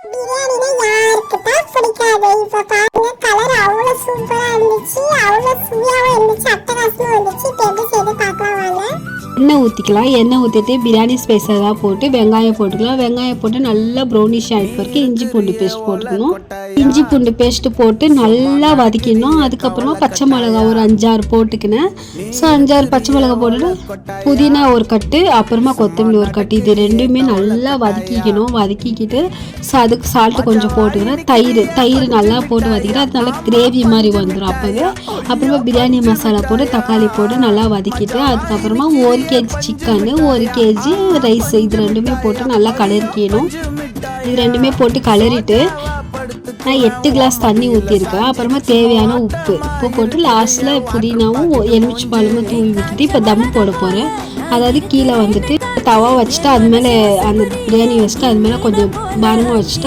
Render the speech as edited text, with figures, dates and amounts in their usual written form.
பிரியாணினா யாருக்கு தான் பிடிக்காது. இப்ப பாருங்க கலர் அவ்வளவு சூப்பரா இருந்துச்சு, அவ்வளவு சுவையாவும் இருந்துச்சு, அட்டகாசமா இருந்துச்சு. இப்ப எப்படி செய்து பார்க்கலாம் வாங்க. எண்ணெய் ஊற்றிக்கலாம். எண்ணெய் ஊற்றிட்டு பிரியாணி ஸ்பைஸாக போட்டு வெங்காயம் போட்டுக்கலாம். வெங்காயம் போட்டு நல்லா ப்ரௌனிஷ் ஆகிட்டு பிறகு இஞ்சி பூண்டு பேஸ்ட் போட்டுக்கணும். இஞ்சி பூண்டு பேஸ்ட்டு போட்டு நல்லா வதக்கிடணும். அதுக்கப்புறமா பச்சை மிளகா ஒரு 5-6 போட்டுக்கினேன். ஸோ 5-6 பச்சை மிளகா போட்டுட்டு புதினா ஒரு கட்டு, அப்புறமா கொத்தமல்லி ஒரு கட்டு, இது ரெண்டுமே நல்லா வதக்கிக்கணும். வதக்கிக்கிட்டு ஸோ அதுக்கு சால்ட்டு கொஞ்சம் போட்டுக்கிறேன். தயிர் நல்லா போட்டு வதக்கிட்டு அது நல்லா கிரேவி மாதிரி வந்துடும். அப்புறமா பிரியாணி மசாலா போட்டு தக்காளி போட்டு நல்லா வதக்கிட்டு அதுக்கப்புறமா 1 kg சிக்கனு 1 kg ரைஸ் இது ரெண்டுமே போட்டு நல்லா கலரிக்கணும். இது ரெண்டுமே போட்டு கலரிட்டு நான் 8 கிளாஸ் தண்ணி ஊற்றிருக்கேன். அப்புறமா தேவையான உப்பு போட்டு லாஸ்ட்டில் புதினாவும் எலுமிச்சை பாலும் தூவி விட்டுட்டு இப்போ தம் போட போகிறேன். அதாவது கீழே வந்துட்டு தவா வச்சுட்டு அது மேலே அந்த பிரியாணி வச்சுட்டு அது மேலே கொஞ்சம் பாரமாக வச்சுட்டு